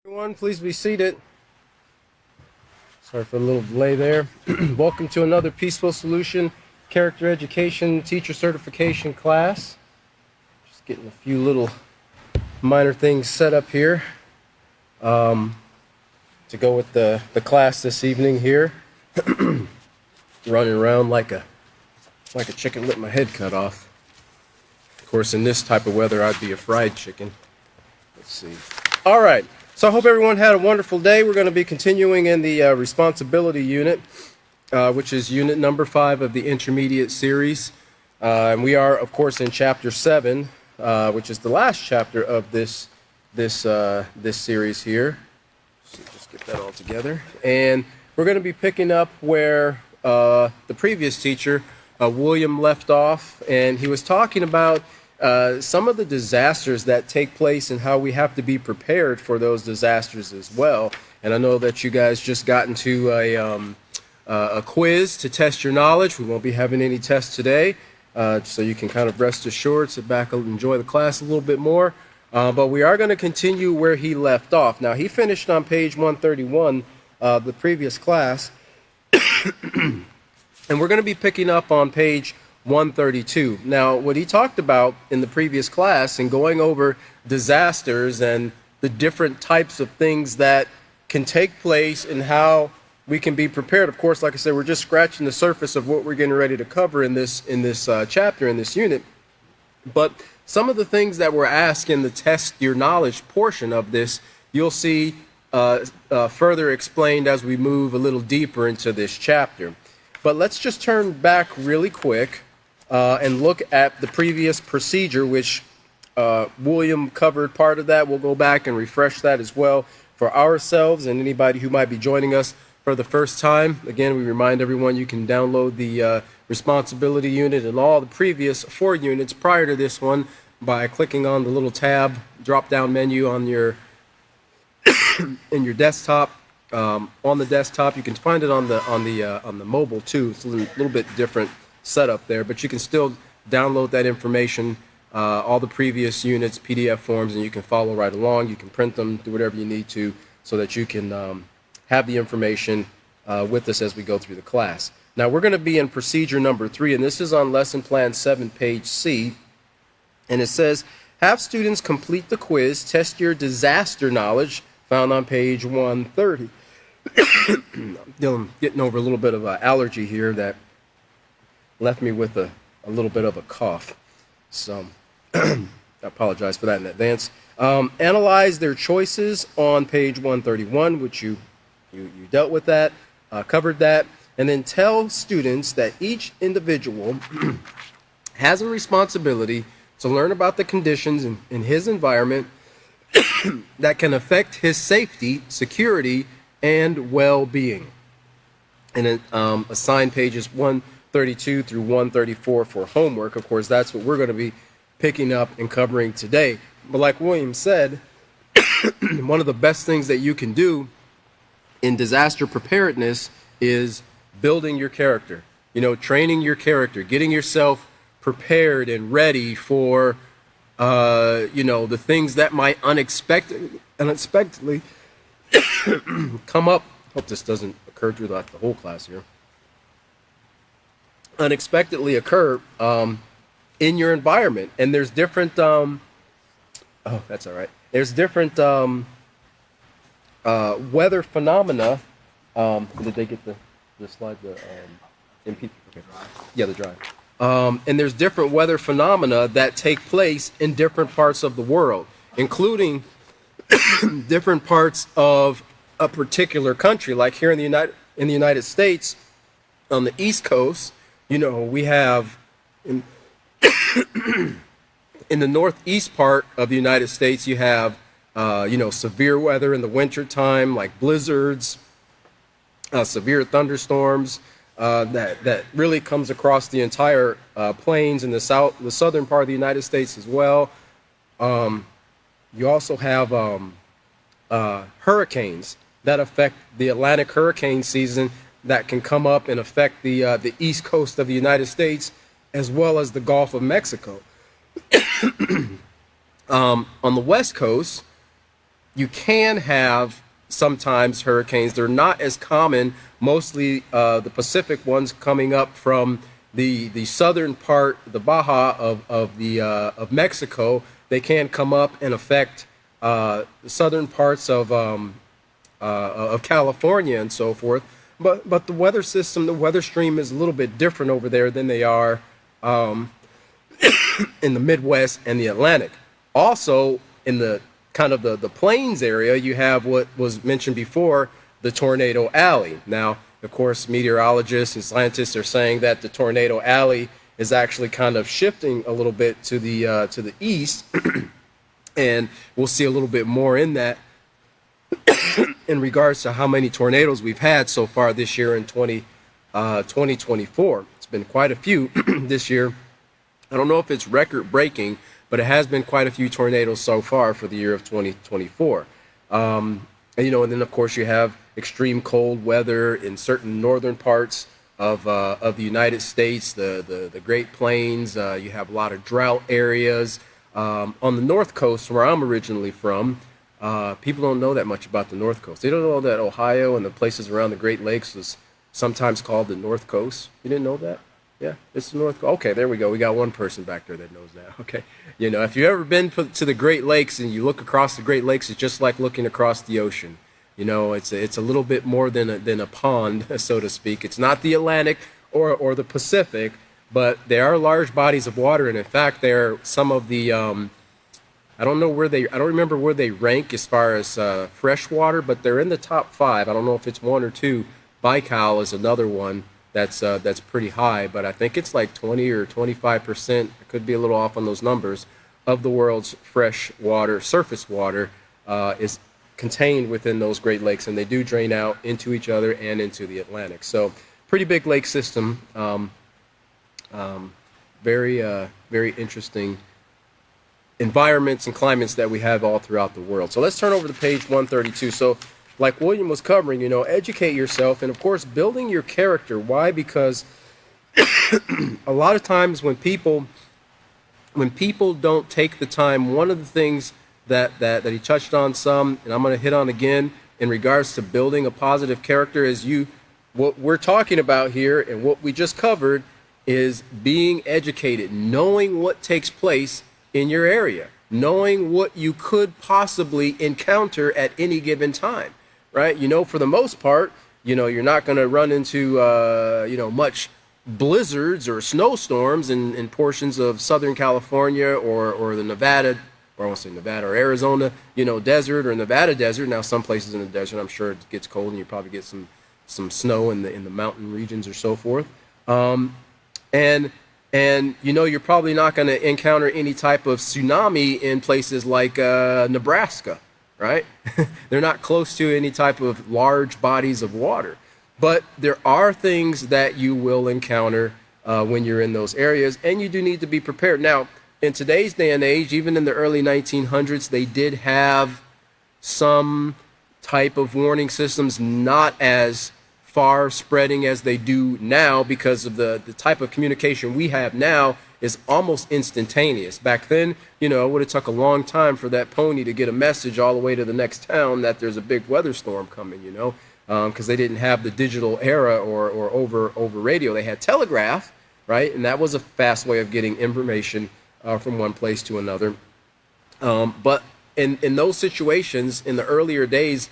Everyone, please be seated. Sorry for the little delay there. Welcome to another Peaceful Solution Character Education Teacher Certification class. Just getting a few little minor things set up here to go with the class this evening here. Running around like a chicken with my head cut off. Of course, in this type of weather, I'd be a fried chicken. Let's see. All right. So I hope everyone had a wonderful day. We're going to be continuing in the responsibility unit, which is unit number 5 of the intermediate series. And we are, of course, in chapter 7, which is the last chapter of this series here. So just get that all together. And we're going to be picking up where the previous teacher, William, left off. And he was talking about some of the disasters that take place and how we have to be prepared for those disasters as well. And I know that you guys just got into a quiz to test your knowledge. We won't be having any tests today, so you can kind of rest assured, sit back and enjoy the class a little bit more. But we are going to continue where he left off. Now, he finished on page 131 of the previous class, and we're going to be picking up on page 132. Now, what he talked about in the previous class and going over disasters and the different types of things that can take place and how we can be prepared. Of course, like I said, we're just scratching the surface of what we're getting ready to cover in this chapter, in this unit. But some of the things that were asked in the test your knowledge portion of this, you'll see further explained as we move a little deeper into this chapter. But let's just turn back really quick and look at the previous procedure, which William covered part of that. We'll go back and refresh that as well for ourselves and anybody who might be joining us for the first time. Again, we remind everyone you can download the responsibility unit and all the previous 4 units prior to this one by clicking on the little tab drop-down menu on your in your desktop. On the desktop, you can find it on the mobile too. It's a little bit different setup there, but you can still download that information, all the previous units, PDF forms, and you can follow right along. You can print them, do whatever you need to, so that you can have the information with us as we go through the class. Now, we're going to be in procedure number 3, and this is on lesson plan 7, page C, and it says, have students complete the quiz, test your disaster knowledge, found on page 130. I'm getting over a little bit of an allergy here that left me with a little bit of a cough. So I apologize for that in advance. Analyze their choices on page 131, which you dealt with that, covered that, and then tell students that each individual has a responsibility to learn about the conditions in his environment that can affect his safety, security, and well-being. And then assign pages 132 through 134 for homework. Of course, that's what we're going to be picking up and covering today. But like William said, one of the best things that you can do in disaster preparedness is building your character. You know, training your character, getting yourself prepared and ready for, the things that might unexpectedly come up. Hope this doesn't occur through the whole class here. Unexpectedly occur in your environment, and there's different. That's all right. There's different weather phenomena. Did they get the slide? Okay. Yeah, the drive. And there's different weather phenomena that take place in different parts of the world, including different parts of a particular country. Like here in the United States, on the East Coast, we have in the northeast part of the United States, you have severe weather in the winter time, like blizzards, severe thunderstorms. That really comes across the entire plains in the southern part of the United States as well. You also have hurricanes that affect the Atlantic hurricane season that can come up and affect the east coast of the United States as well as the Gulf of Mexico. On the west coast, you can have sometimes hurricanes. They're not as common. Mostly the Pacific ones coming up from the southern part, the Baja of Mexico. They can come up and affect the southern parts of California and so forth. But the weather system, the weather stream is a little bit different over there than they are in the Midwest and the Atlantic. Also, in the kind of the plains area, you have what was mentioned before, the tornado alley. Now, of course, meteorologists and scientists are saying that the tornado alley is actually kind of shifting a little bit to the east, and we'll see a little bit more in that in regards to how many tornadoes we've had so far this year in 2024. It's been quite a few this year. I don't know if it's record breaking, but it has been quite a few tornadoes so far for the year of 2024. And then of course you have extreme cold weather in certain northern parts of the United States, the Great Plains. You have a lot of drought areas. On the North Coast, where I'm originally from, people don't know that much about the North Coast. They don't know that Ohio and the places around the Great Lakes was sometimes called the North Coast. You didn't know that? Yeah, it's the North Coast. Okay, there we go. We got one person back there that knows that. Okay. If you've ever been to the Great Lakes and you look across the Great Lakes, it's just like looking across the ocean. It's a little bit more than a pond, so to speak. It's not the Atlantic or the Pacific, but there are large bodies of water, and in fact, there are some of the I don't remember where they rank as far as fresh water, but they're in the top 5. I don't know if it's 1 or 2. Baikal is another one that's pretty high, but I think it's like 20 or 25%. I could be a little off on those numbers of the world's fresh water, surface water, is contained within those Great Lakes, and they do drain out into each other and into the Atlantic. So, pretty big lake system. Very interesting environments and climates that we have all throughout the world. So let's turn over to page 132. So like William was covering, educate yourself, and of course building your character. Why? Because a lot of times when people don't take the time, one of the things that he touched on some, and I'm going to hit on again in regards to building a positive character, is what we're talking about here and what we just covered is being educated, knowing what takes place in your area, knowing what you could possibly encounter at any given time, right? For the most part, you're not going to run into, much blizzards or snowstorms in portions of Southern California or the Nevada, or I want to say Nevada or Arizona, desert or Nevada desert. Now, some places in the desert, I'm sure it gets cold and you probably get some snow in the mountain regions or so forth. And you're probably not going to encounter any type of tsunami in places like Nebraska, right? They're not close to any type of large bodies of water. But there are things that you will encounter when you're in those areas, and you do need to be prepared. Now, in today's day and age, even in the early 1900s, they did have some type of warning systems, not as far spreading as they do now, because of the type of communication we have now is almost instantaneous. Back then, it would have took a long time for that pony to get a message all the way to the next town that there's a big weather storm coming, because they didn't have the digital era or over radio. They had telegraph, right? And that was a fast way of getting information from one place to another. But in those situations, in the earlier days,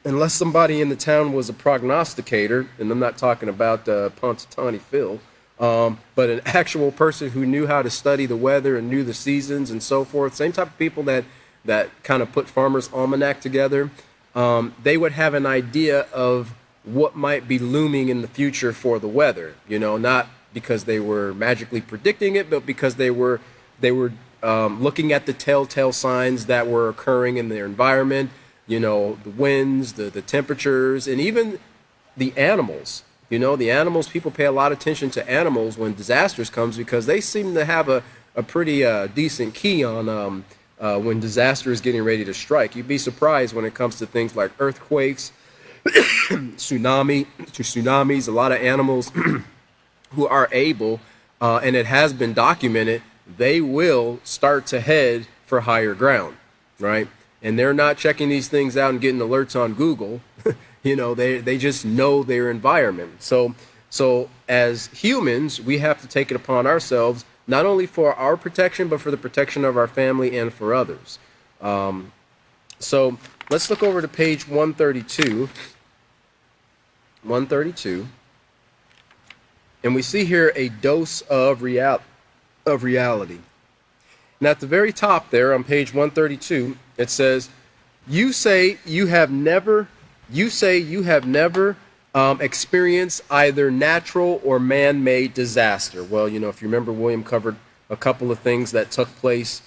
unless somebody in the town was a prognosticator, and I'm not talking about Punxsutawney Phil, but an actual person who knew how to study the weather and knew the seasons and so forth, same type of people that kind of put Farmer's Almanac together, they would have an idea of what might be looming in the future for the weather, not because they were magically predicting it, but because they were looking at the telltale signs that were occurring in their environment, the winds, the temperatures, and even the animals. The animals, people pay a lot of attention to animals when disasters comes, because they seem to have a pretty decent key on when disaster is getting ready to strike. You'd be surprised when it comes to things like earthquakes, tsunamis, a lot of animals who are able, and it has been documented, they will start to head for higher ground, right? and they're not checking these things out and getting alerts on Google. They just know their environment. So as humans, we have to take it upon ourselves, not only for our protection, but for the protection of our family and for others. So let's look over to page 132. 132. And we see here a dose of reality. And at the very top there on page 132, it says, you say you have never experienced either natural or man-made disaster. Well, if you remember, William covered a couple of things that took place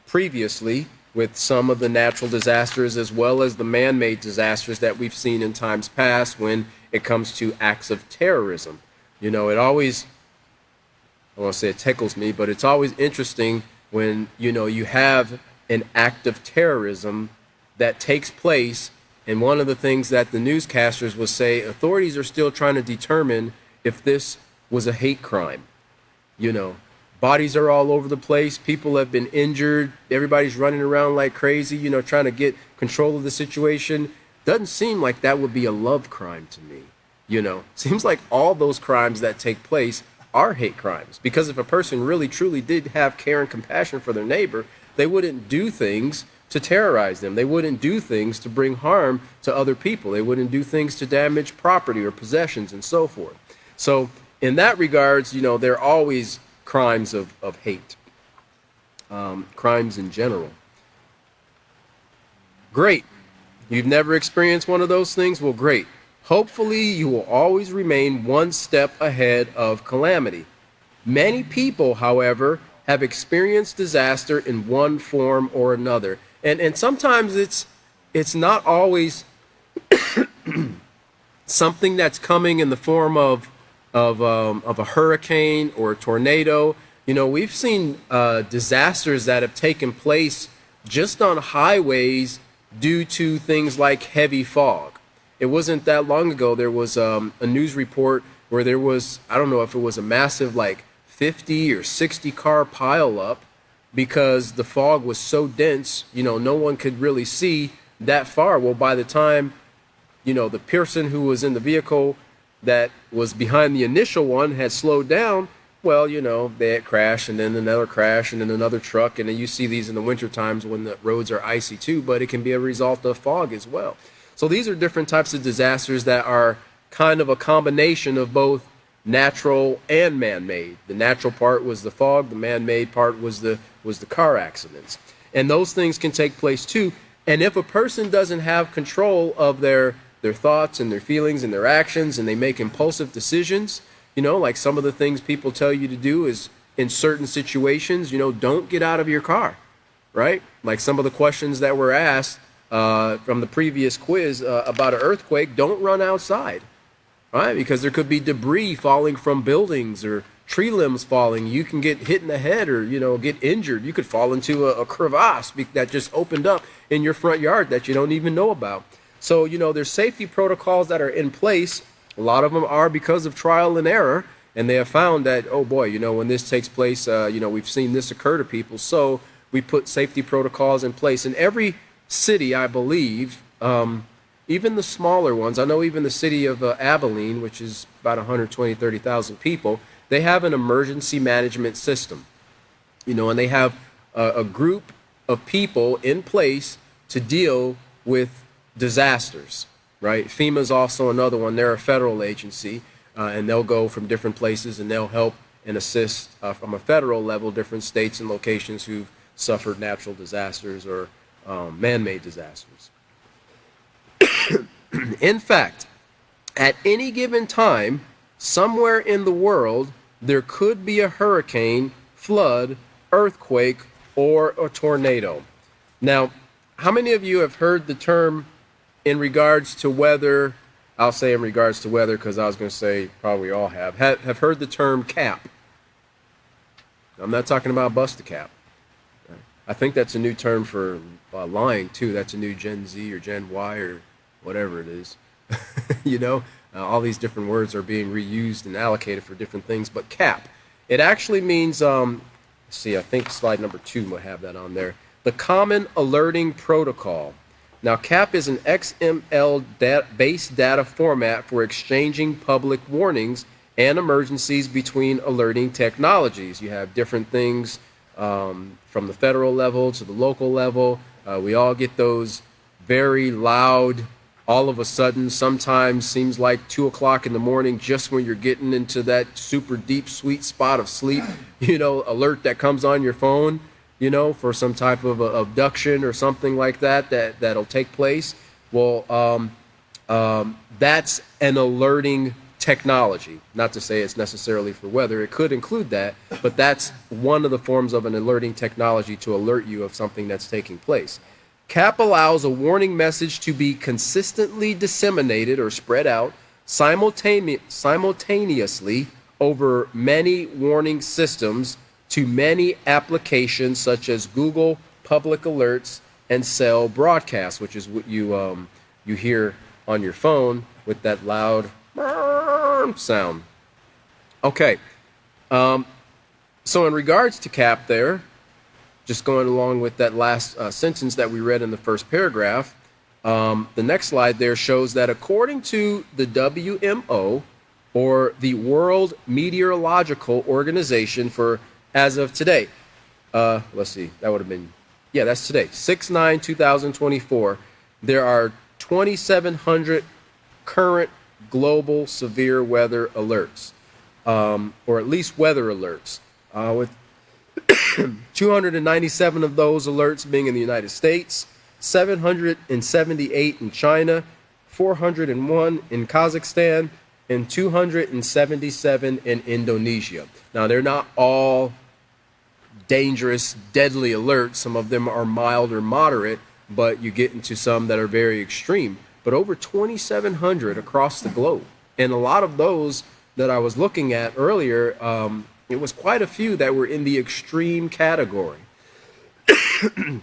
previously with some of the natural disasters as well as the man-made disasters that we've seen in times past when it comes to acts of terrorism. It always, I want to say it tickles me, but it's always interesting when, you have an act of terrorism that takes place. And one of the things that the newscasters will say, authorities are still trying to determine if this was a hate crime. Bodies are all over the place. People have been injured. Everybody's running around like crazy, trying to get control of the situation. Doesn't seem like that would be a love crime to me. Seems like all those crimes that take place are hate crimes. Because if a person really, truly did have care and compassion for their neighbor, they wouldn't do things to terrorize them. They wouldn't do things to bring harm to other people. They wouldn't do things to damage property or possessions and so forth. So in that regards, they're always crimes of hate, crimes in general. Great. You've never experienced one of those things? Well, great. Hopefully you will always remain one step ahead of calamity. Many people, however, have experienced disaster in one form or another. And sometimes it's not always something that's coming in the form of a hurricane or a tornado. We've seen disasters that have taken place just on highways due to things like heavy fog. It wasn't that long ago, there was a news report where there was, I don't know if it was a massive 50 or 60 car pileup because the fog was so dense, no one could really see that far. Well, by the time, the person who was in the vehicle that was behind the initial one had slowed down, well, they had crashed and then another crash and then another truck. And then you see these in the winter times when the roads are icy too, but it can be a result of fog as well. So these are different types of disasters that are kind of a combination of both natural and man-made. The natural part was the fog, the man-made part was the car accidents. And those things can take place too. And if a person doesn't have control of their thoughts and their feelings and their actions, and they make impulsive decisions, like some of the things people tell you to do is in certain situations, don't get out of your car, right? Like some of the questions that were asked from the previous quiz about an earthquake, don't run outside, right? Because there could be debris falling from buildings or tree limbs falling. You can get hit in the head or, get injured. You could fall into a crevasse that just opened up in your front yard that you don't even know about. So, there's safety protocols that are in place. A lot of them are because of trial and error. And they have found that, oh boy, when this takes place, we've seen this occur to people. So we put safety protocols in place. In every city, I believe, even the smaller ones, I know even the city of Abilene, which is about 120,000-30,000 people, they have an emergency management system. And they have a group of people in place to deal with disasters, right? FEMA is also another one. They're a federal agency, and they'll go from different places and they'll help and assist from a federal level different states and locations who've suffered natural disasters or man-made disasters. In fact, at any given time, somewhere in the world, there could be a hurricane, flood, earthquake, or a tornado. Now, how many of you have heard the term in regards to weather? I'll say in regards to weather because I was going to say probably all have heard the term cap. I'm not talking about bust a cap. I think that's a new term for lying too. That's a new Gen Z or Gen Y or whatever it is. All these different words are being reused and allocated for different things. But cap, it actually means, I think slide number 2 might have that on there. the Common Alerting Protocol. Now, CAP is an XML-based data format for exchanging public warnings and emergencies between alerting technologies. You have different things from the federal level to the local level. We all get those very loud, all of a sudden, sometimes seems like 2 o'clock in the morning, just when you're getting into that super deep, sweet spot of sleep, alert that comes on your phone, for some type of abduction or something like that'll take place. Well, that's an alerting technology. Not to say it's necessarily for weather. It could include that, but that's one of the forms of an alerting technology to alert you of something that's taking place. CAP allows a warning message to be consistently disseminated or spread out simultaneously over many warning systems to many applications such as Google Public Alerts and cell broadcasts, which is what you hear on your phone with that loud sound. Okay, so in regards to CAP there, just going along with that last sentence that we read in the first paragraph, the next slide there shows that according to the WMO, or the World Meteorological Organization, for as of today, let's see, that would have been, yeah, that's today, 6/9/2024, there are 2,700 current global severe weather alerts, or at least weather alerts, with 297 of those alerts being in the United States, 778 in China, 401 in Kazakhstan, and 277 in Indonesia. Now, they're not all dangerous, deadly alerts. Some of them are mild or moderate, but you get into some that are very extreme. But over 2,700 across the globe. And a lot of those that I was looking at earlier, it was quite a few that were in the extreme category. Of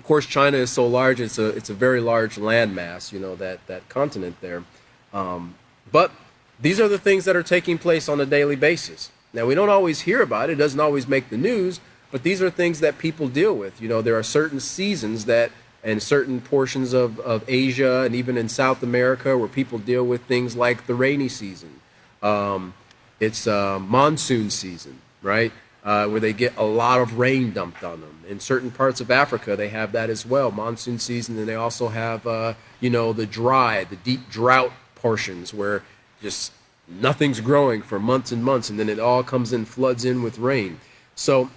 course, China is so large; it's a very large landmass, that continent there. But these are the things that are taking place on a daily basis. Now, we don't always hear about it; it doesn't always make the news, but these are things that people deal with. There are certain seasons that, and certain portions of Asia and even in South America, where people deal with things like the rainy season. It's monsoon season, right? Where they get a lot of rain dumped on them. In certain parts of Africa, they have that as well, monsoon season. And they also have, the deep drought portions where just nothing's growing for months and months. And then it all comes in, floods in with rain. So,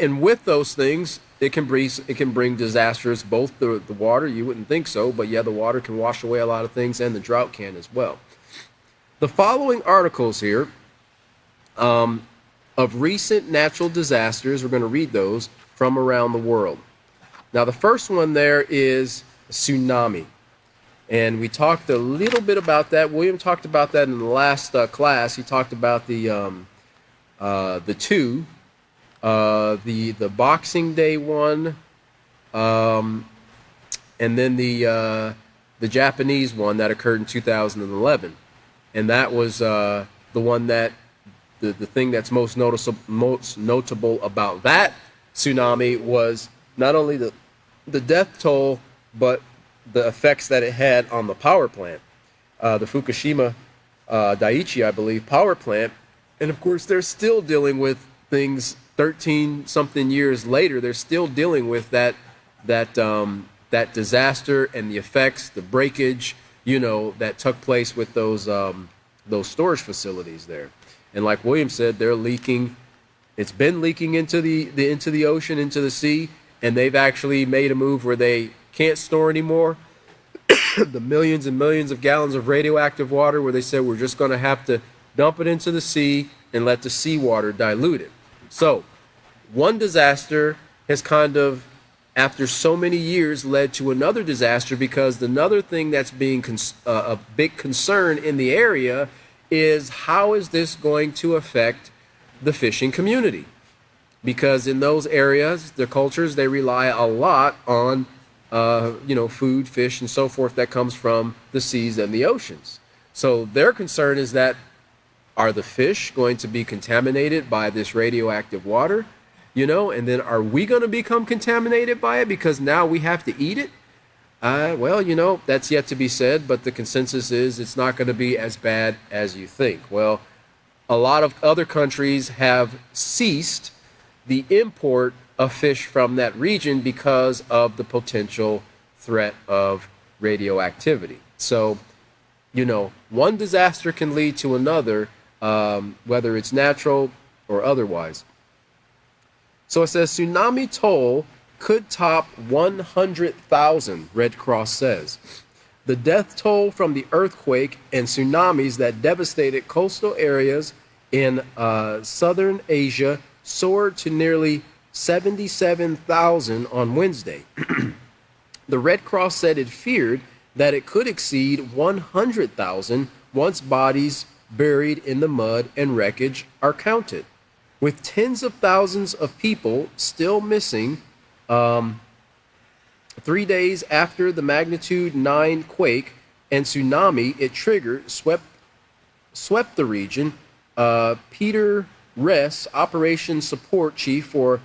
and with those things, it can bring disasters, both the water, you wouldn't think so, but yeah, the water can wash away a lot of things, and the drought can as well. The following articles here, of recent natural disasters, we're going to read those from around the world. Now, the first one there is tsunami. And we talked a little bit about that. William talked about that in the last class. He talked about the two, the Boxing Day one, and then the Japanese one that occurred in 2011. And that was the one that the thing that's most notable about that tsunami was not only the death toll, but the effects that it had on the power plant, the Fukushima Daiichi, I believe, power plant. And of course, they're still dealing with things 13 something years later. They're still dealing with that disaster and the effects, the breakage, that took place with those storage facilities there. And like William said, they're leaking. It's been leaking into the ocean, into the sea, and they've actually made a move where they can't store anymore the millions and millions of gallons of radioactive water, where they said we're just going to have to dump it into the sea and let the seawater dilute it. So one disaster has kind of, after so many years, led to another disaster, because another thing that's being a big concern in the area is how is this going to affect the fishing community? Because in those areas, the cultures, they rely a lot on food, fish, and so forth that comes from the seas and the oceans. So their concern is that, are the fish going to be contaminated by this radioactive water? And then are we going to become contaminated by it because now we have to eat it? Well, that's yet to be said, but the consensus is it's not going to be as bad as you think. Well, a lot of other countries have ceased the import of fish from that region because of the potential threat of radioactivity. So, one disaster can lead to another, whether it's natural or otherwise. So it says tsunami toll could top 100,000, Red Cross says. The death toll from the earthquake and tsunamis that devastated coastal areas in southern Asia soared to nearly 77,000 on Wednesday. The Red Cross said it feared that it could exceed 100,000 once bodies buried in the mud and wreckage are counted. With tens of thousands of people still missing, 3 days after the magnitude 9 quake and tsunami it triggered swept the region. Peter Ress, Operations Support Chief for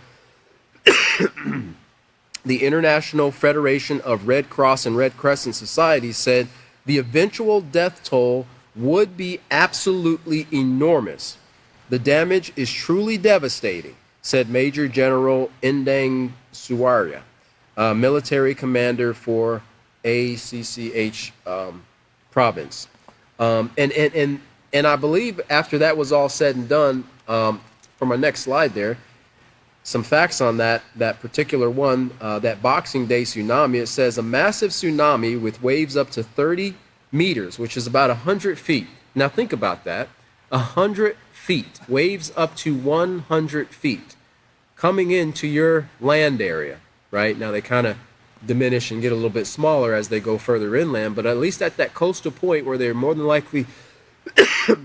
the International Federation of Red Cross and Red Crescent Societies, said the eventual death toll would be absolutely enormous. The damage is truly devastating, said Major General Endang Suarya, military commander for ACCH province. And I believe after that was all said and done, for my next slide there, some facts on that particular one, that Boxing Day tsunami. It says a massive tsunami with waves up to 30 meters, which is about 100 feet. Now think about that, 100 feet, waves up to 100 feet coming into your land area, right? Now they kind of diminish and get a little bit smaller as they go further inland, but at least at that coastal point where they're more than likely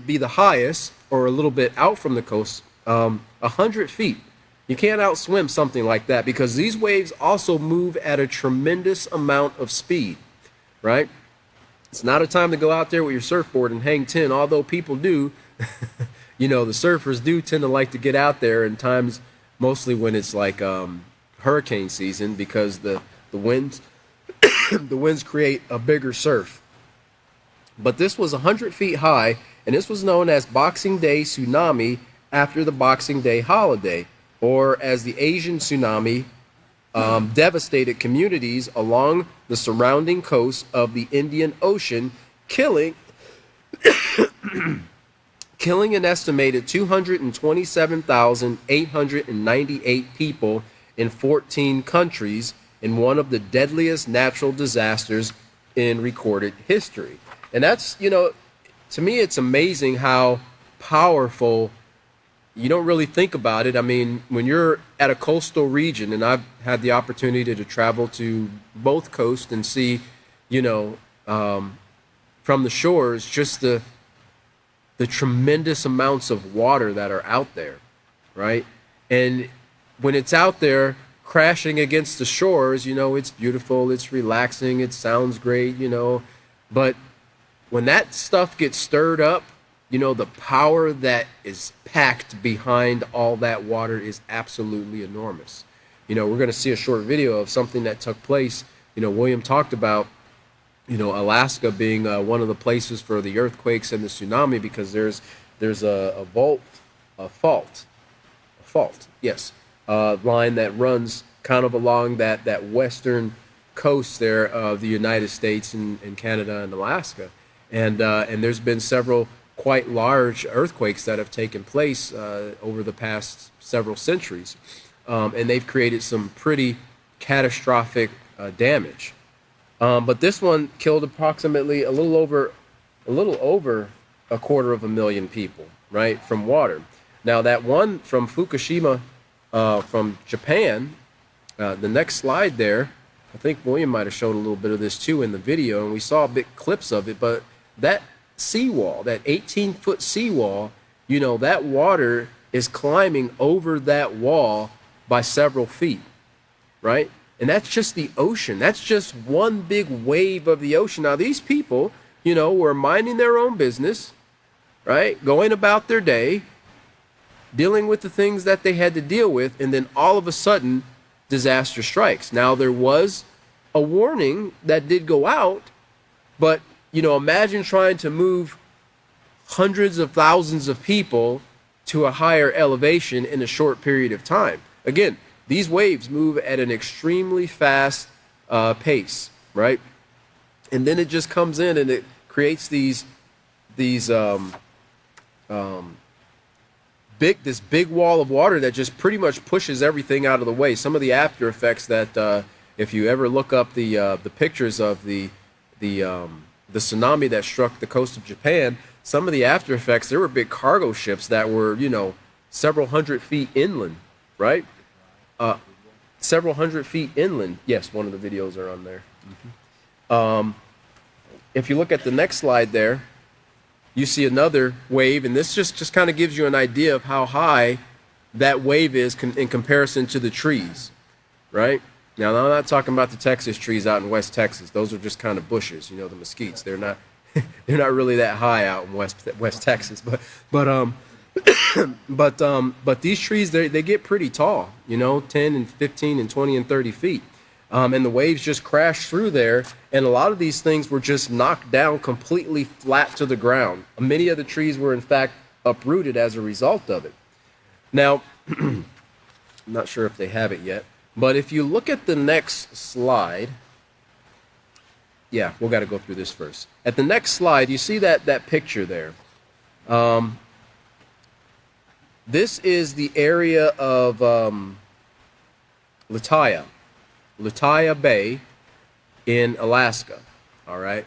be the highest or a little bit out from the coast, 100 feet. You can't outswim something like that because these waves also move at a tremendous amount of speed, right? It's not a time to go out there with your surfboard and hang 10, although people do. The surfers do tend to like to get out there in times, mostly when it's like hurricane season, because the winds the winds create a bigger surf. But this was 100 feet high, and this was known as Boxing Day tsunami after the Boxing Day holiday, or as the Asian tsunami devastated communities along the surrounding coast of the Indian Ocean, killing an estimated 227,898 people in 14 countries in one of the deadliest natural disasters in recorded history. And that's, to me, it's amazing how powerful. You don't really think about it. I mean, when you're at a coastal region, and I've had the opportunity to travel to both coasts and see, from the shores, just the tremendous amounts of water that are out there, right? And when it's out there crashing against the shores, it's beautiful, it's relaxing, it sounds great, but when that stuff gets stirred up, the power that is packed behind all that water is absolutely enormous. We're going to see a short video of something that took place. William talked about, Alaska being one of the places for the earthquakes and the tsunami because there's a fault, line that runs kind of along that western coast there of the United States and Canada and Alaska. And there's been several quite large earthquakes that have taken place over the past several centuries, and they've created some pretty catastrophic damage. But this one killed approximately a little over 250,000 people, right, from water. Now that one from Fukushima, from Japan, the next slide there, I think William might have showed a little bit of this too in the video, and we saw big clips of it, but that seawall, that 18-foot seawall, that water is climbing over that wall by several feet, right? And that's just the ocean. That's just one big wave of the ocean. Now, these people, were minding their own business, right? Going about their day, dealing with the things that they had to deal with, and then all of a sudden, disaster strikes. Now, there was a warning that did go out, but, you know, imagine trying to move hundreds of thousands of people to a higher elevation in a short period of time. Again, these waves move at an extremely fast pace, right? And then it just comes in and it creates this big wall of water that just pretty much pushes everything out of the way. Some of the after effects that if you ever look up the pictures of the tsunami that struck the coast of Japan, some of the after effects, there were big cargo ships that were, you know, several hundred feet inland, right? Several hundred feet inland. Yes, one of the videos are on there. If you look at the next slide there, you see another wave, and this just kind of gives you an idea of how high that wave is in comparison to the trees, right? Now, I'm not talking about the Texas trees out in West Texas. Those are just kind of bushes, you know, the mesquites. They're not they're not really that high out in West Texas, but these trees they get pretty tall, you know, 10 and 15 and 20 and 30 feet. And the waves just crashed through there, and a lot of these things were just knocked down completely flat to the ground. Many of the trees were, in fact, uprooted as a result of it. Now, I'm not sure if they have it yet, but if you look at the next slide, yeah, we've got to go through this first. At the next slide, you see that picture there. This is the area of Lituya Bay in Alaska, all right?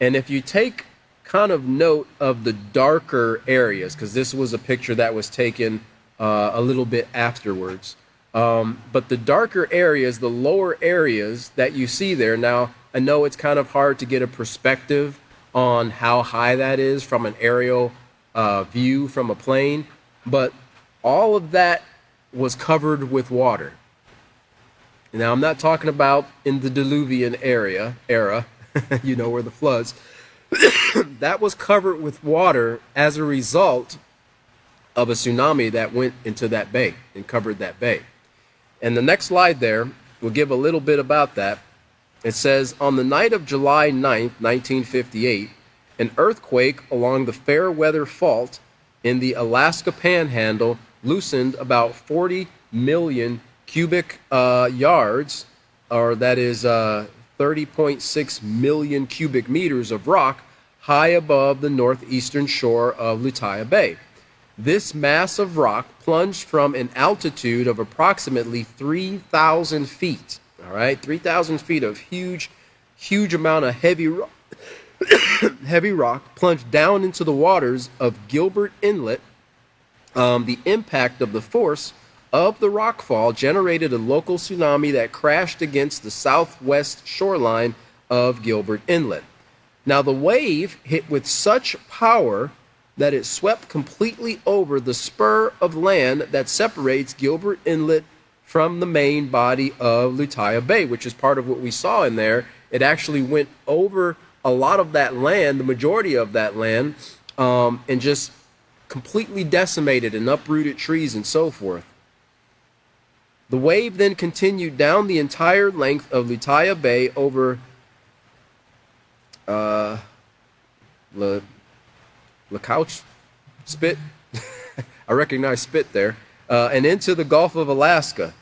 And if you take kind of note of the darker areas, because this was a picture that was taken a little bit afterwards, but the darker areas, the lower areas that you see there, now I know it's kind of hard to get a perspective on how high that is from an aerial view from a plane, but all of that was covered with water. Now, I'm not talking about in the Diluvian era, you know, where the floods. That was covered with water as a result of a tsunami that went into that bay and covered that bay. And the next slide there will give a little bit about that. It says, on the night of July 9th, 1958, an earthquake along the Fairweather Fault in the Alaska Panhandle loosened about 40 million cubic yards, or that is 30.6 million cubic meters of rock high above the northeastern shore of Lituya Bay. This mass of rock plunged from an altitude of approximately 3,000 feet. All right, 3,000 feet of huge amount of heavy rock plunged down into the waters of Gilbert Inlet. The impact of the force of the rockfall generated a local tsunami that crashed against the southwest shoreline of Gilbert Inlet. Now, the wave hit with such power that it swept completely over the spur of land that separates Gilbert Inlet from the main body of Lituya Bay, which is part of what we saw in there. It actually went over a lot of that land, the majority of that land, and just completely decimated and uprooted trees and so forth. The wave then continued down the entire length of Lituya Bay over Couch Spit. I recognize Spit there. And into the Gulf of Alaska.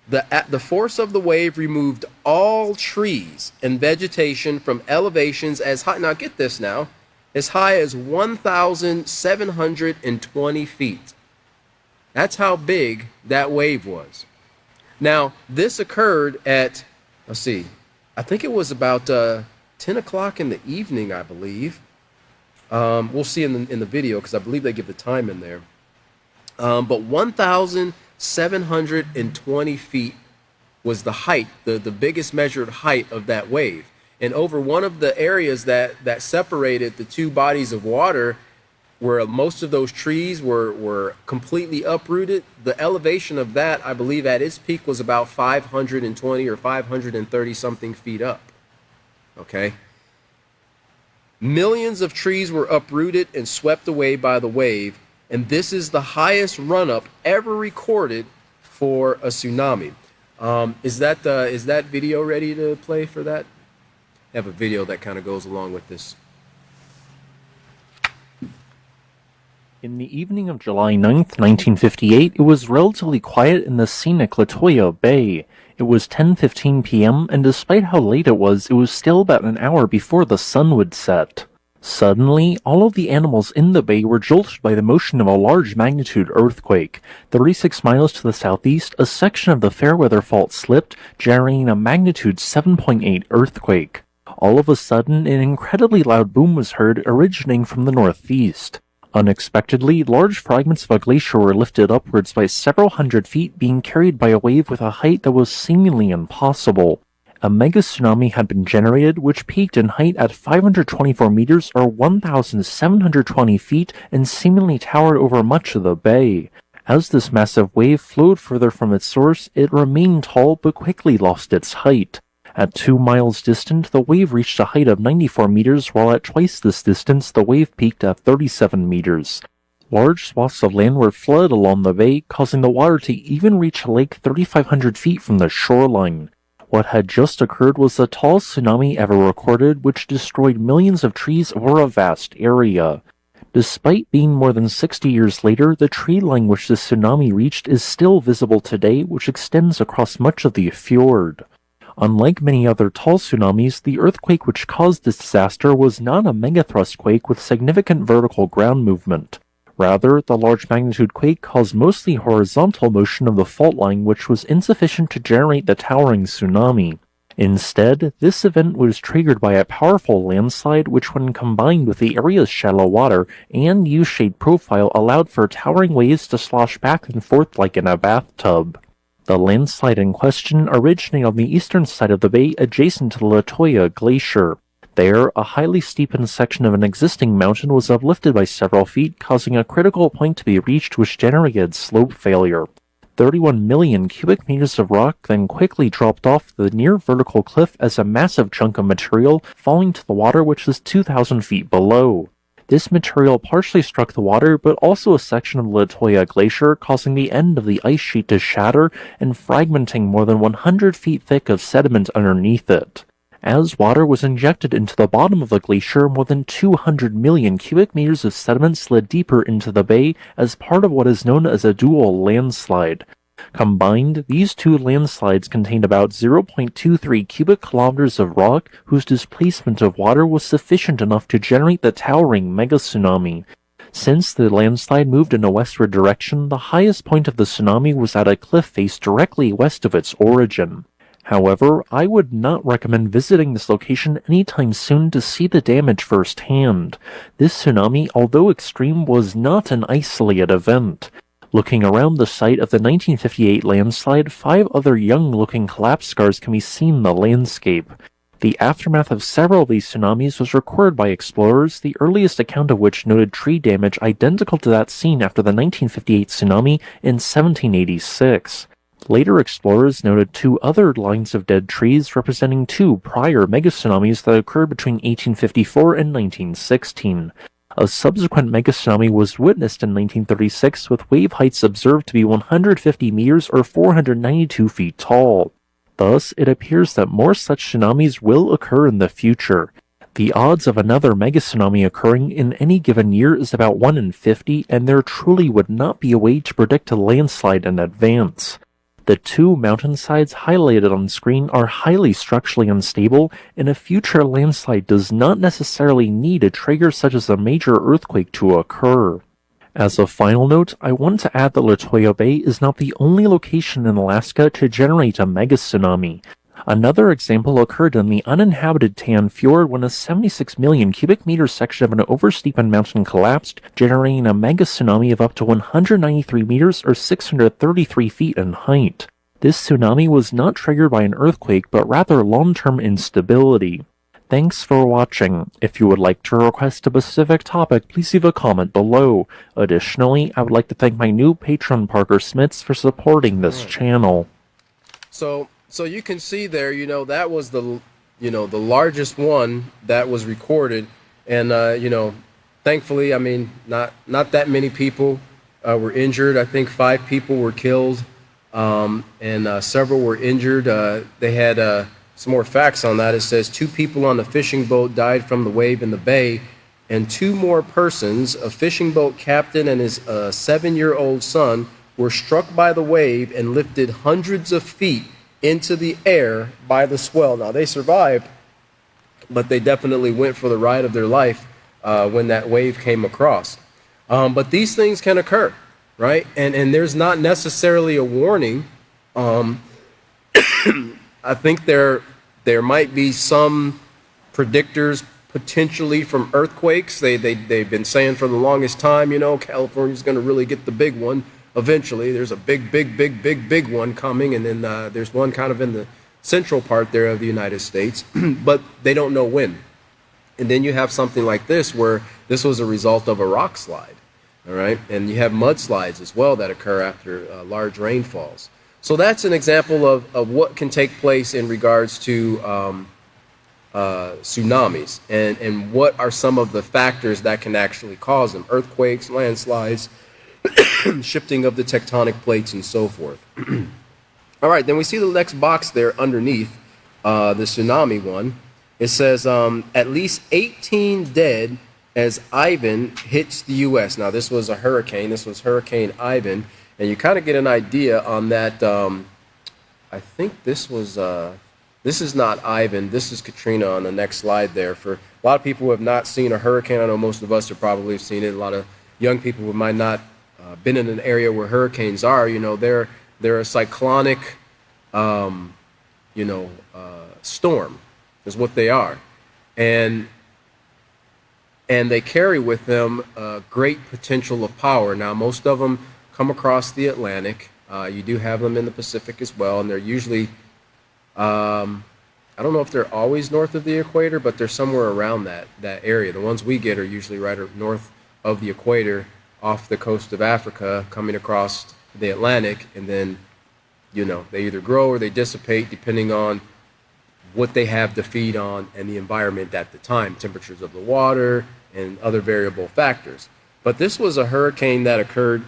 The force of the wave removed all trees and vegetation from elevations as high, now get this now, as high as 1,720 feet. That's how big that wave was. Now, this occurred at, let's see, I think it was about 10 o'clock in the evening, I believe. We'll see in the video because I believe they give the time in there. But 1,720 feet was the height, the biggest measured height of that wave. And over one of the areas that separated the two bodies of water, where most of those trees were completely uprooted, the elevation of that, I believe at its peak, was about 520 or 530 something feet up. Okay? Millions of trees were uprooted and swept away by the wave, And this is the highest run-up ever recorded for a tsunami. Is that video ready to play for that? I have a video that kind of goes along with this. In the evening of July 9th, 1958, it was relatively quiet in the scenic Latoya Bay. It was 10:15 p.m., and despite how late it was still about an hour before the sun would set. Suddenly, all of the animals in the bay were jolted by the motion of a large magnitude earthquake. 36 miles to the southeast, a section of the Fairweather Fault slipped, generating a magnitude 7.8 earthquake. All of a sudden, an incredibly loud boom was heard originating from the northeast. Unexpectedly, large fragments of a glacier were lifted upwards by several hundred feet, being carried by a wave with a height that was seemingly impossible. A mega tsunami had been generated, which peaked in height at 524 meters or 1,720 feet and seemingly towered over much of the bay. As this massive wave flowed further from its source, it remained tall but quickly lost its height. At 2 miles distant, the wave reached a height of 94 meters, while at twice this distance, the wave peaked at 37 meters. Large swaths of land were flooded along the bay, causing the water to even reach a lake 3,500 feet from the shoreline. What had just occurred was the tallest tsunami ever recorded, which destroyed millions of trees over a vast area. Despite being more than 60 years later, the tree line which the tsunami reached is still visible today, which extends across much of the fjord. Unlike many other tall tsunamis, the earthquake which caused this disaster was not a megathrust quake with significant vertical ground movement. Rather, the large magnitude quake caused mostly horizontal motion of the fault line, which was insufficient to generate the towering tsunami. Instead, this event was triggered by a powerful landslide which, when combined with the area's shallow water and U-shaped profile, allowed for towering waves to slosh back and forth like in a bathtub. The landslide in question originated on the eastern side of the bay adjacent to the Latoya Glacier. There, a highly steepened section of an existing mountain was uplifted by several feet, causing a critical point to be reached which generated slope failure. 31 million cubic meters of rock then quickly dropped off the near-vertical cliff as a massive chunk of material falling to the water which was 2,000 feet below. This material partially struck the water, but also a section of the Latoya Glacier, causing the end of the ice sheet to shatter and fragmenting more than 100 feet thick of sediment underneath it. As water was injected into the bottom of the glacier, more than 200 million cubic meters of sediment slid deeper into the bay as part of what is known as a dual landslide. Combined, these two landslides contained about 0.23 cubic kilometers of rock whose displacement of water was sufficient enough to generate the towering megatsunami. Since the landslide moved in a westward direction, the highest point of the tsunami was at a cliff face directly west of its origin. However, I would not recommend visiting this location anytime soon to see the damage firsthand. This tsunami, although extreme, was not an isolated event. Looking around the site of the 1958 landslide, 5 other young-looking collapse scars can be seen in the landscape. The aftermath of several of these tsunamis was recorded by explorers, the earliest account of which noted tree damage identical to that seen after the 1958 tsunami in 1786. Later explorers noted 2 other lines of dead trees representing 2 prior megatsunamis that occurred between 1854 and 1916. A subsequent megatsunami was witnessed in 1936 with wave heights observed to be 150 meters or 492 feet tall. Thus, it appears that more such tsunamis will occur in the future. The odds of another megatsunami occurring in any given year is about 1 in 50, and there truly would not be a way to predict a landslide in advance. The 2 mountainsides highlighted on screen are highly structurally unstable, and a future landslide does not necessarily need a trigger such as a major earthquake to occur. As a final note, I want to add that Latoya Bay is not the only location in Alaska to generate a megatsunami. Another example occurred in the uninhabited Tan Fjord when a 76 million cubic meter section of an oversteepened mountain collapsed, generating a mega tsunami of up to 193 meters or 633 feet in height. This tsunami was not triggered by an earthquake, but rather long-term instability. Thanks for watching. If you would like to request a specific topic, please leave a comment below. Additionally, I would like to thank my new patron Parker Smits for supporting this channel. So you can see there, that was the largest one that was recorded, and thankfully, I mean, not that many people were injured. I think 5 people were killed, and several were injured. They had some more facts on that. It says 2 people on the fishing boat died from the wave in the bay, and 2 more persons, a fishing boat captain and his 7-year-old son, were struck by the wave and lifted hundreds of feet into the air by the swell. Now, they survived, but they definitely went for the ride of their life when that wave came across. But these things can occur, right? And there's not necessarily a warning. I think there might be some predictors potentially from earthquakes. They've been saying for the longest time, California's going to really get the big one eventually. There's a big one coming, and then there's one kind of in the central part there of the United States, but they don't know when. And then you have something like this where this was a result of a rock slide, all right? And you have mudslides as well that occur after large rainfalls. So that's an example of what can take place in regards to tsunamis, and what are some of the factors that can actually cause them: earthquakes, landslides, shifting of the tectonic plates, and so forth. All right, then we see the next box there underneath the tsunami one. It says at least 18 dead as Ivan hits the U.S. Now, this was a hurricane. This was Hurricane Ivan. And you kind of get an idea on that. I think this is not Ivan. This is Katrina on the next slide there. For a lot of people who have not seen a hurricane, I know most of us have probably seen it. A lot of young people who might not been in an area where hurricanes are, they're a cyclonic, storm is what they are. And they carry with them great potential of power. Now, most of them come across the Atlantic. You do have them in the Pacific as well, and they're usually, I don't know if they're always north of the equator, but they're somewhere around that area. The ones we get are usually right north of the equator, off the coast of Africa, coming across the Atlantic, and then, they either grow or they dissipate depending on what they have to feed on and the environment at the time, temperatures of the water and other variable factors. But this was a hurricane that occurred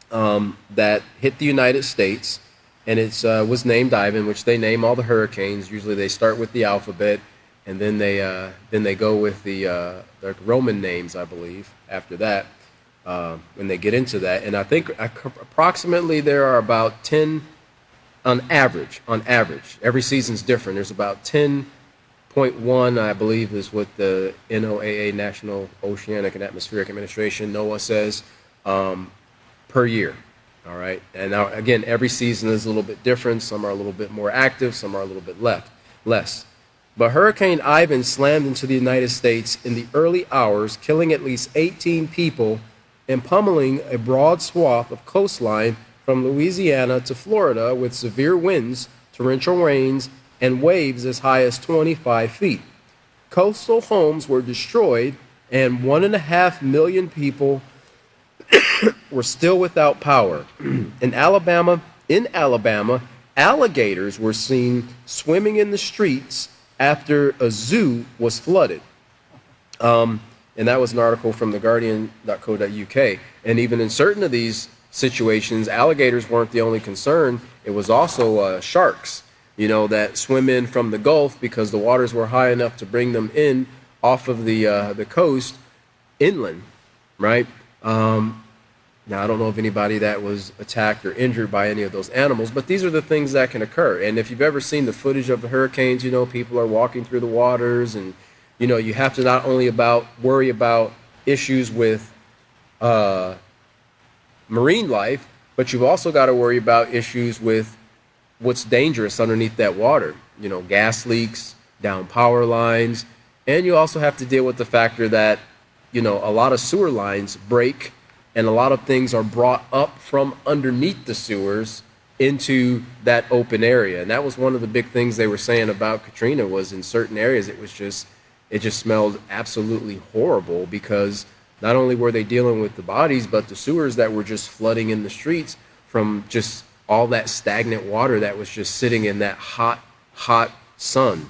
that hit the United States, and it was named Ivan, which they name all the hurricanes. Usually they start with the alphabet, and then they go with the Roman names, I believe, after that, when they get into that. And I think approximately there are about 10 on average, every season's different. There's about 10.1, I believe, is what the NOAA, National Oceanic and Atmospheric Administration, NOAA, says per year. All right. And now, again, every season is a little bit different. Some are a little bit more active, some are a little bit less. But Hurricane Ivan slammed into the United States in the early hours, killing at least 18 people and pummeling a broad swath of coastline from Louisiana to Florida with severe winds, torrential rains, and waves as high as 25 feet. Coastal homes were destroyed, and 1.5 million people were still without power. In Alabama, alligators were seen swimming in the streets after a zoo was flooded. And that was an article from theguardian.co.uk. And even in certain of these situations, alligators weren't the only concern. It was also sharks, that swim in from the Gulf because the waters were high enough to bring them in off of the coast inland, right? Now, I don't know of anybody that was attacked or injured by any of those animals, but these are the things that can occur. And if you've ever seen the footage of the hurricanes, people are walking through the waters, and you have to not only worry about issues with marine life, but you've also got to worry about issues with what's dangerous underneath that water. Gas leaks, down power lines, and you also have to deal with the factor that, a lot of sewer lines break, and a lot of things are brought up from underneath the sewers into that open area. And that was one of the big things they were saying about Katrina, was in certain areas it just smelled absolutely horrible, because not only were they dealing with the bodies, but the sewers that were just flooding in the streets from just all that stagnant water that was just sitting in that hot sun.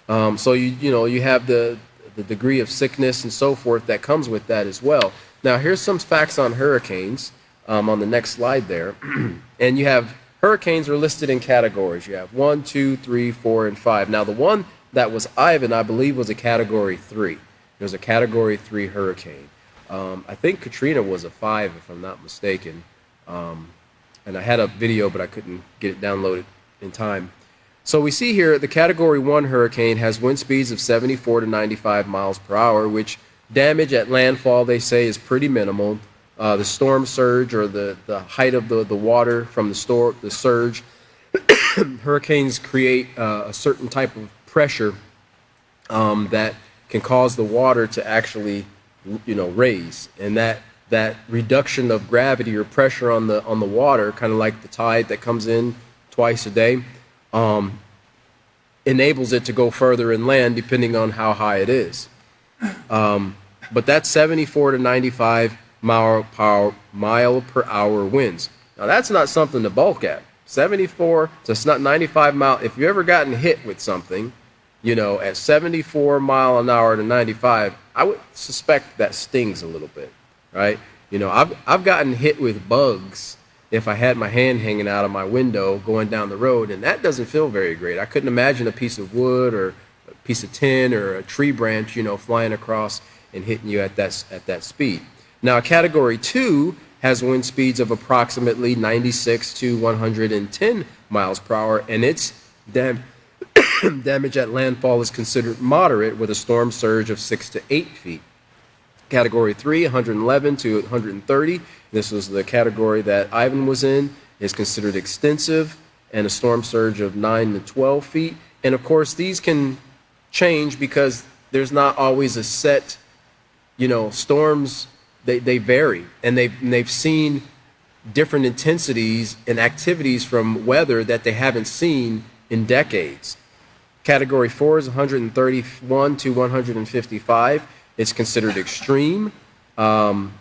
So you have the the degree of sickness and so forth that comes with that as well. Now, here's some facts on hurricanes on the next slide there. And you have hurricanes are listed in categories. You have 1, 2, 3, 4, and 5. Now, the one that was Ivan, I believe, was a Category 3. It was a Category 3 hurricane. I think Katrina was a 5, if I'm not mistaken. And I had a video, but I couldn't get it downloaded in time. So we see here the Category 1 hurricane has wind speeds of 74 to 95 miles per hour, which damage at landfall, they say, is pretty minimal. The storm surge, or the height of the water from the surge, hurricanes create a certain type of pressure that can cause the water to actually, raise, and that reduction of gravity or pressure on the water, kind of like the tide that comes in twice a day, enables it to go further inland depending on how high it is. But that's 74 to 95 mile per hour winds. Now that's not something to balk at. 74 to 95 mile. If you've ever gotten hit with something, at 74 mile an hour to 95, I would suspect that stings a little bit, right? I've gotten hit with bugs if I had my hand hanging out of my window going down the road, and that doesn't feel very great. I couldn't imagine a piece of wood or a piece of tin or a tree branch, flying across and hitting you at that speed. Now, a Category 2 has wind speeds of approximately 96 to 110 miles per hour, and its damage at landfall is considered moderate with a storm surge of 6 to 8 feet. Category 3, 111 to 130. This was the category that Ivan was in, is considered extensive, and a storm surge of 9 to 12 feet. And of course, these can change because there's not always a set, storms, they vary. And they've seen different intensities and activities from weather that they haven't seen in decades. Category 4 is 131 to 155. It's considered extreme, and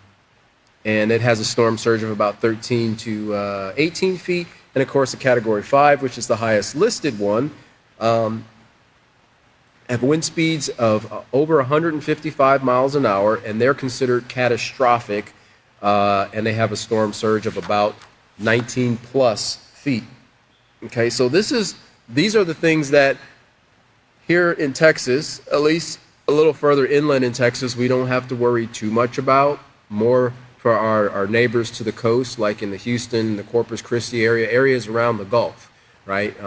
it has a storm surge of about 13 to 18 feet. And of course, the Category 5, which is the highest listed one, have wind speeds of over 155 miles an hour, and they're considered catastrophic, and they have a storm surge of about 19 plus feet. Okay, so these are the things that here in Texas, at least a little further inland in Texas, we don't have to worry too much about. More for our neighbors to the coast, like in the Houston, the Corpus Christi areas around the Gulf, right?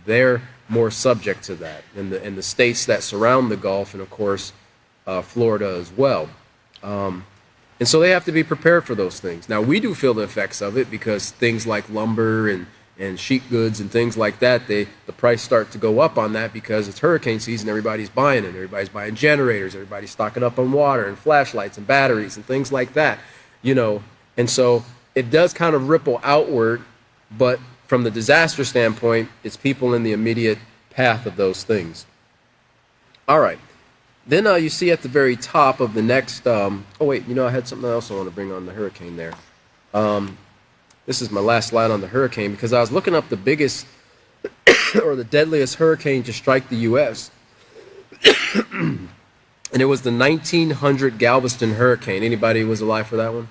They're more subject to that, and the states that surround the Gulf, and of course, Florida as well. And so they have to be prepared for those things. Now, we do feel the effects of it because things like lumber and sheet goods and things like that, the price start to go up on that because it's hurricane season, everybody's buying it. Everybody's buying generators, everybody's stocking up on water and flashlights and batteries and things like that, And so it does kind of ripple outward, but from the disaster standpoint, it's people in the immediate path of those things. All right. Then you see at the very top of the next, I had something else I want to bring on the hurricane there. This is my last slide on the hurricane because I was looking up the biggest or the deadliest hurricane to strike the U.S. And it was the 1900 Galveston hurricane. Anybody was alive for that one?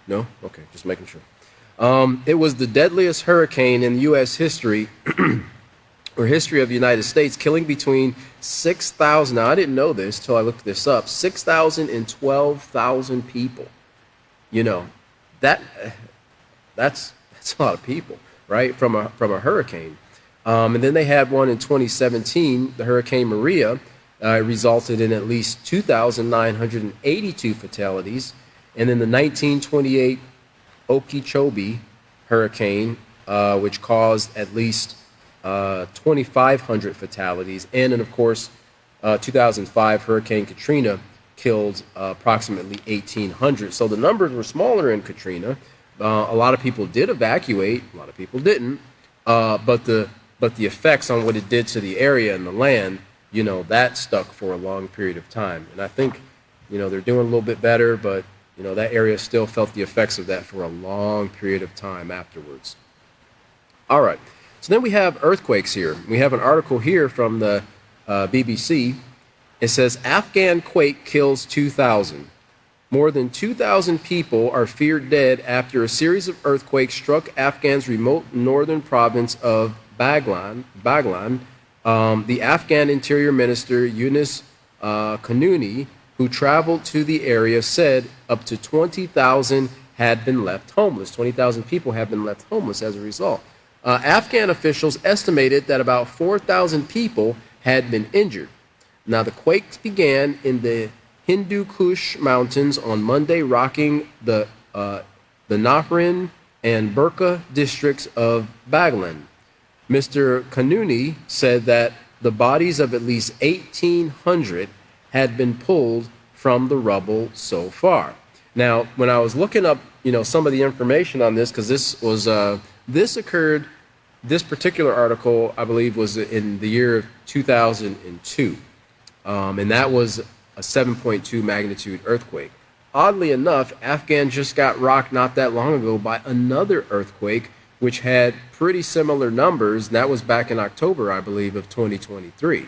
No? Okay, just making sure. It was the deadliest hurricane in U.S. history or history of the United States, killing between 6,000, now I didn't know this till I looked this up, 6,000 and 12,000 people. That's a lot of people, right, from a hurricane. And then they had one in 2017, the Hurricane Maria, resulted in at least 2,982 fatalities. And then the 1928 Okeechobee hurricane, which caused at least 2,500 fatalities. And then, of course, 2005 Hurricane Katrina killed approximately 1,800. So the numbers were smaller in Katrina. A lot of people did evacuate, a lot of people didn't, but the effects on what it did to the area and the land, that stuck for a long period of time. And I think, they're doing a little bit better, but, that area still felt the effects of that for a long period of time afterwards. All right, so then we have earthquakes here. We have an article here from the BBC, It says Afghan quake kills 2,000. More than 2,000 people are feared dead after a series of earthquakes struck Afghan's remote northern province of Baghlan. The Afghan Interior Minister Yunus Kanuni, who traveled to the area, said up to 20,000 had been left homeless. 20,000 people have been left homeless as a result. Afghan officials estimated that about 4,000 people had been injured. Now, the quakes began in the Hindu Kush Mountains on Monday, rocking the Nahrin and Burqa districts of Baghlan. Mr. Kanuni said that the bodies of at least 1,800 had been pulled from the rubble so far. Now, when I was looking up, some of the information on this, because this occurred, this particular article, I believe, was in the year of 2002, and that was a 7.2 magnitude earthquake. Oddly enough, Afghan just got rocked not that long ago by another earthquake, which had pretty similar numbers, and that was back in October, I believe, of 2023.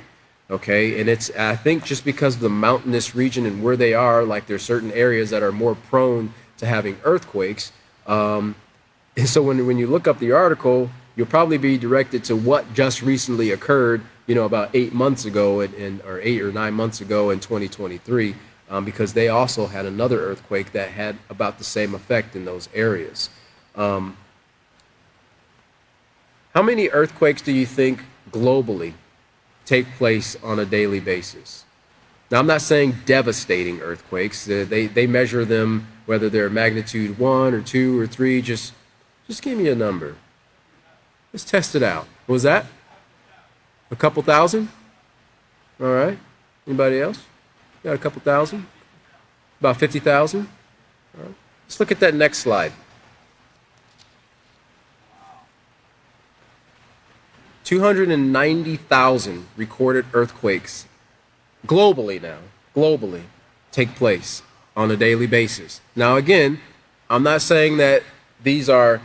Okay, and it's, I think, just because of the mountainous region and where they are, like there's certain areas that are more prone to having earthquakes. And so when you look up the article, you'll probably be directed to what just recently occurred, about 8 months ago, or 8 or 9 months ago in 2023, because they also had another earthquake that had about the same effect in those areas. How many earthquakes do you think globally take place on a daily basis? Now, I'm not saying devastating earthquakes. They measure them, whether they're magnitude 1 or 2 or 3. Just give me a number. Let's test it out. What was that? A couple thousand? All right. Anybody else? Got a couple thousand? About 50,000? All right. Let's look at that next slide. 290,000 recorded earthquakes globally take place on a daily basis. Now, again, I'm not saying that these are,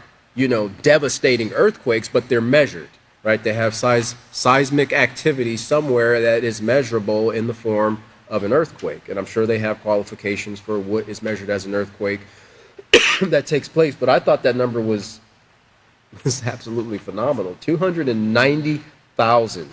devastating earthquakes, but they're measured, right? They have seismic activity somewhere that is measurable in the form of an earthquake. And I'm sure they have qualifications for what is measured as an earthquake that takes place. But I thought that number was absolutely phenomenal. 290,000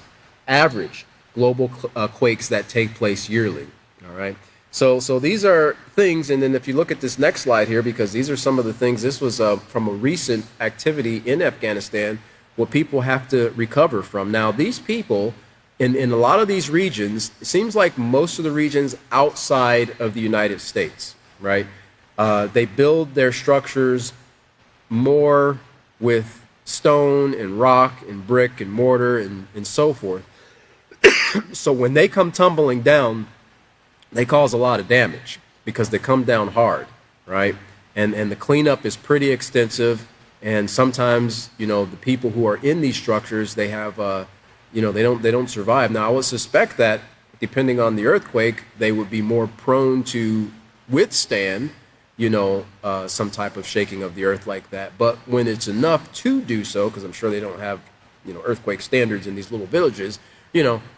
average global quakes that take place yearly. All right. So these are things, and then if you look at this next slide here, because these are some of the things, this was from a recent activity in Afghanistan, what people have to recover from. Now, these people, in a lot of these regions, it seems like most of the regions outside of the United States, right? They build their structures more with stone and rock and brick and mortar and so forth. So when they come tumbling down, they cause a lot of damage because they come down hard, right? And the cleanup is pretty extensive. And sometimes, the people who are in these structures, they have, they don't survive. Now, I would suspect that depending on the earthquake, they would be more prone to withstand, some type of shaking of the earth like that. But when it's enough to do so, because I'm sure they don't have, earthquake standards in these little villages,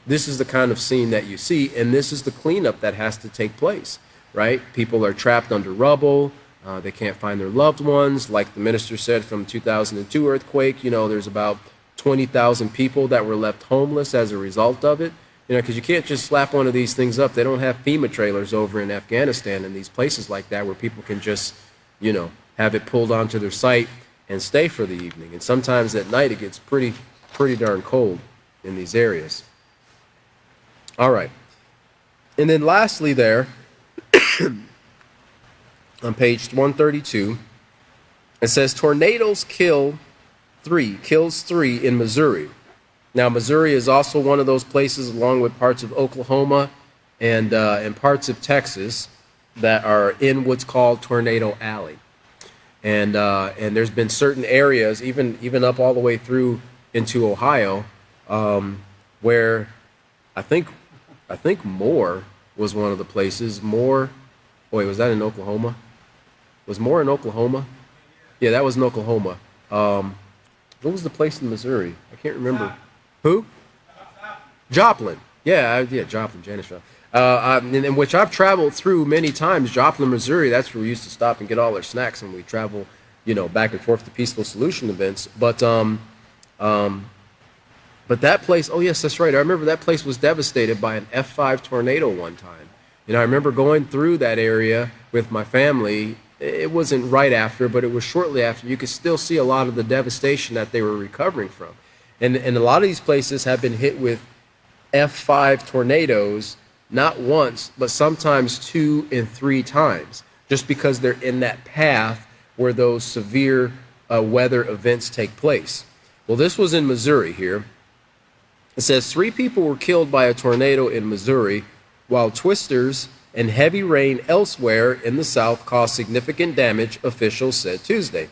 this is the kind of scene that you see, and this is the cleanup that has to take place, right? People are trapped under rubble. They can't find their loved ones. Like the minister said from the 2002 earthquake, there's about 20,000 people that were left homeless as a result of it. Because you can't just slap one of these things up. They don't have FEMA trailers over in Afghanistan and these places like that where people can just, have it pulled onto their site and stay for the evening. And sometimes at night it gets pretty darn cold in these areas. All right. And then lastly there, on page 132, it says tornadoes kills three in Missouri. Now, Missouri is also one of those places, along with parts of Oklahoma and parts of Texas, that are in what's called Tornado Alley. And there's been certain areas, even up all the way through into Ohio, where I think Moore was one of the places. Moore, wait, was that in Oklahoma? Was Moore in Oklahoma? Yeah, that was in Oklahoma. What was the place in Missouri? I can't remember. Who? Joplin. Yeah, Joplin, Janice Joplin. In which I've traveled through many times. Joplin, Missouri. That's where we used to stop and get all our snacks when we travel, back and forth to Peaceful Solution events. But that place, oh yes, that's right. I remember that place was devastated by an F5 tornado one time. I remember going through that area with my family. It wasn't right after, but it was shortly after. You could still see a lot of the devastation that they were recovering from. And a lot of these places have been hit with F5 tornadoes, not once, but sometimes 2 and 3 times, just because they're in that path where those severe weather events take place. Well, this was in Missouri here. It says 3 people were killed by a tornado in Missouri, while twisters and heavy rain elsewhere in the South caused significant damage, officials said Tuesday.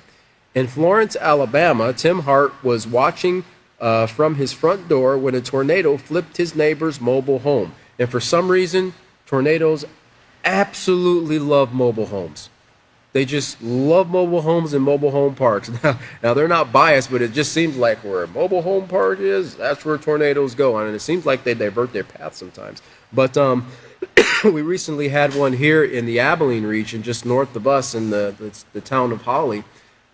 In Florence, Alabama, Tim Hart was watching from his front door when a tornado flipped his neighbor's mobile home. And for some reason, tornadoes absolutely love mobile homes. They just love mobile homes and mobile home parks. Now they're not biased, but it just seems like where a mobile home park is, that's where tornadoes go. And it seems like they divert their path sometimes. But we recently had one here in the Abilene region, just north of us in the town of Holly.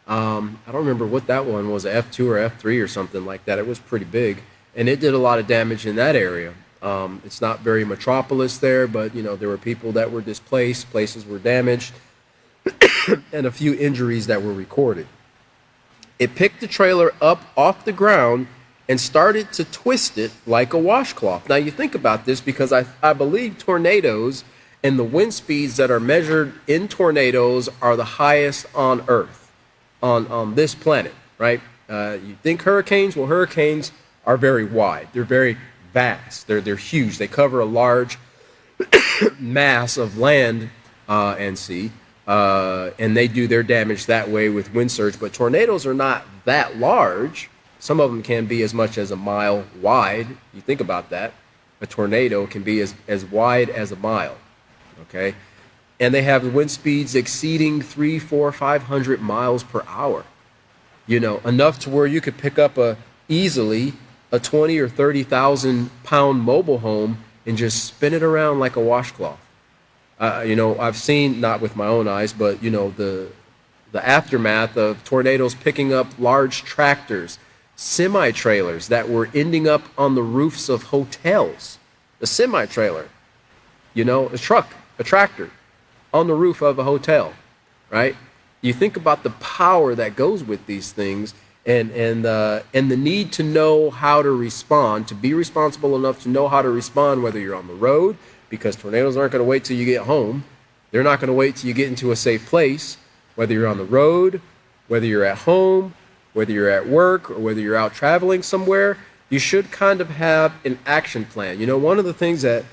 I don't remember what that one was, F2 or F3 or something like that. It was pretty big, and it did a lot of damage in that area. It's not very metropolis there, but there were people that were displaced, places were damaged, and a few injuries that were recorded. It picked the trailer up off the ground and started to twist it like a washcloth. Now you think about this, because I believe tornadoes and the wind speeds that are measured in tornadoes are the highest on Earth, on this planet, right? You think hurricanes? Well, hurricanes are very wide. They're very vast. They're huge. They cover a large mass of land and sea, and they do their damage that way with wind surge. But tornadoes are not that large. Some of them can be as much as a mile wide. You think about that. A tornado can be as wide as a mile, okay? And they have wind speeds exceeding 300, 400, 500 miles per hour. Enough to where you could pick up easily a 20 or 30,000 pound mobile home and just spin it around like a washcloth. I've seen, not with my own eyes, but the aftermath of tornadoes picking up large tractors, semi-trailers that were ending up on the roofs of hotels. A semi-trailer, a truck, a tractor on the roof of a hotel, right? You think about the power that goes with these things, and the need to know how to respond, to be responsible enough to know how to respond, whether you're on the road, because tornadoes aren't going to wait till you get home. They're not going to wait till you get into a safe place. Whether you're on the road, whether you're at home, whether you're at work, or whether you're out traveling somewhere, you should kind of have an action plan. One of the things that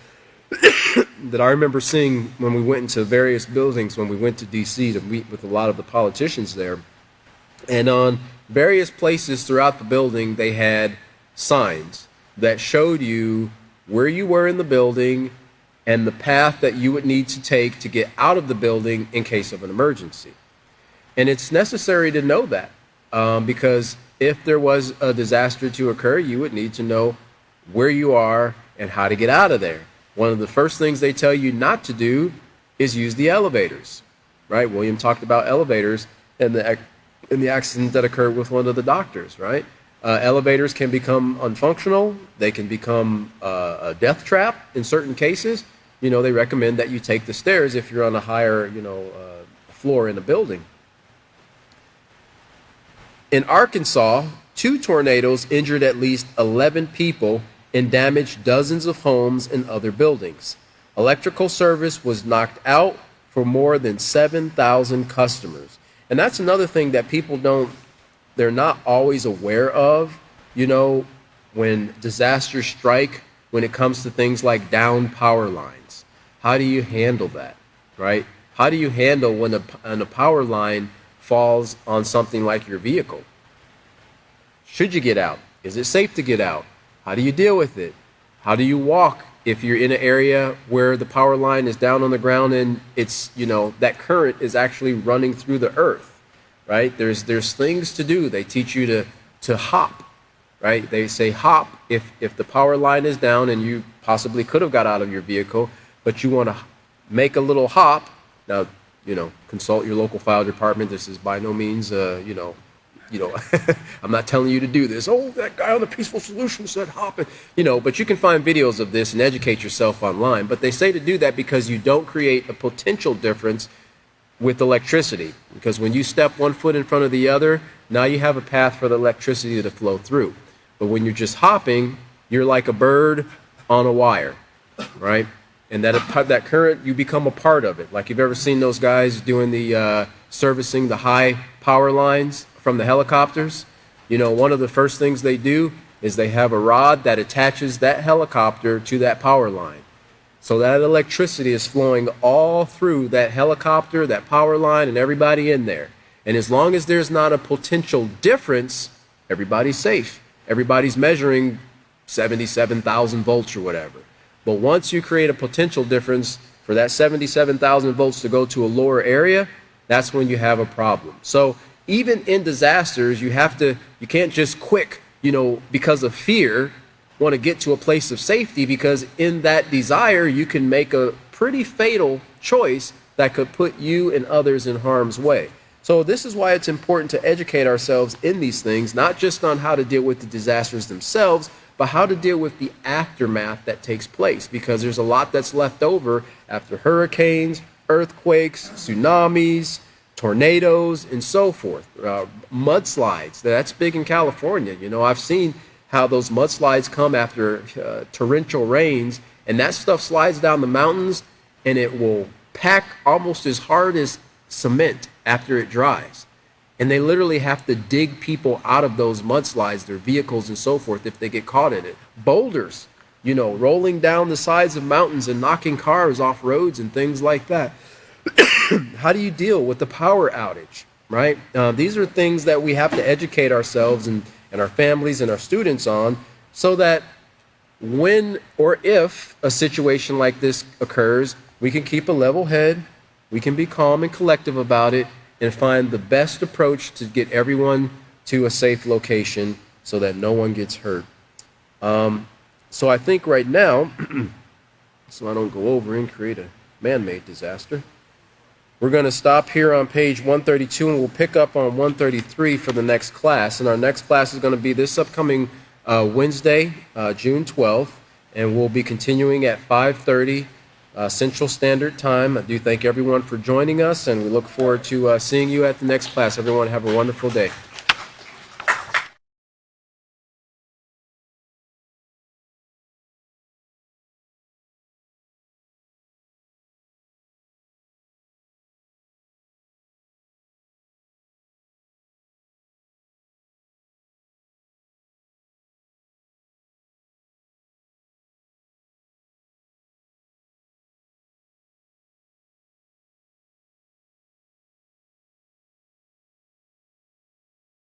that I remember seeing when we went into various buildings, when we went to D.C. to meet with a lot of the politicians there, and on various places throughout the building, they had signs that showed you where you were in the building and the path that you would need to take to get out of the building in case of an emergency. And it's necessary to know that, because if there was a disaster to occur, you would need to know where you are and how to get out of there. One of the first things they tell you not to do is use the elevators, right? William talked about elevators and the accident that occurred with one of the doctors, right? Elevators can become unfunctional. They can become a death trap in certain cases. They recommend that you take the stairs if you're on a higher, floor in a building. In Arkansas, 2 tornadoes injured at least 11 people and damaged dozens of homes and other buildings. Electrical service was knocked out for more than 7,000 customers. And that's another thing that people they're not always aware of, when disasters strike, when it comes to things like downed power lines. How do you handle that, right? How do you handle when a power line falls on something like your vehicle? Should you get out? Is it safe to get out? How do you deal with it? How do you walk if you're in an area where the power line is down on the ground and it's, that current is actually running through the earth, right? There's things to do. They teach you to hop, right? They say hop if the power line is down and you possibly could have got out of your vehicle, but you want to make a little hop. Now, consult your local fire department. This is by no means, I'm not telling you to do this. Oh, that guy on the Peaceful Solution said hop it, but you can find videos of this and educate yourself online. But they say to do that because you don't create a potential difference with electricity. Because when you step one foot in front of the other, now you have a path for the electricity to flow through. But when you're just hopping, you're like a bird on a wire, right? And that current, you become a part of it. Like you've ever seen those guys doing the servicing the high power lines from the helicopters. One of the first things they do is they have a rod that attaches that helicopter to that power line. So that electricity is flowing all through that helicopter, that power line, and everybody in there. And as long as there's not a potential difference, everybody's safe. Everybody's measuring 77,000 volts or whatever. But once you create a potential difference for that 77,000 volts to go to a lower area, that's when you have a problem. So even in disasters, you can't just quick, because of fear, want to get to a place of safety, because in that desire, you can make a pretty fatal choice that could put you and others in harm's way. So this is why it's important to educate ourselves in these things, not just on how to deal with the disasters themselves, but how to deal with the aftermath that takes place, because there's a lot that's left over after hurricanes, earthquakes, tsunamis, tornadoes, and so forth. Mudslides, that's big in California. I've seen how those mudslides come after torrential rains, and that stuff slides down the mountains, and it will pack almost as hard as cement after it dries. And they literally have to dig people out of those mudslides, their vehicles and so forth, if they get caught in it. Boulders, rolling down the sides of mountains and knocking cars off roads and things like that. How do you deal with the power outage, right? These are things that we have to educate ourselves and our families and our students on, so that when or if a situation like this occurs, we can keep a level head, we can be calm and collective about it, and find the best approach to get everyone to a safe location so that no one gets hurt. So I think right now, so I don't go over and create a man-made disaster, we're going to stop here on page 132, and we'll pick up on 133 for the next class. And our next class is going to be this upcoming Wednesday, June 12th, and we'll be continuing at 5:30 Central Standard Time. I do thank everyone for joining us, and we look forward to seeing you at the next class. Everyone have a wonderful day.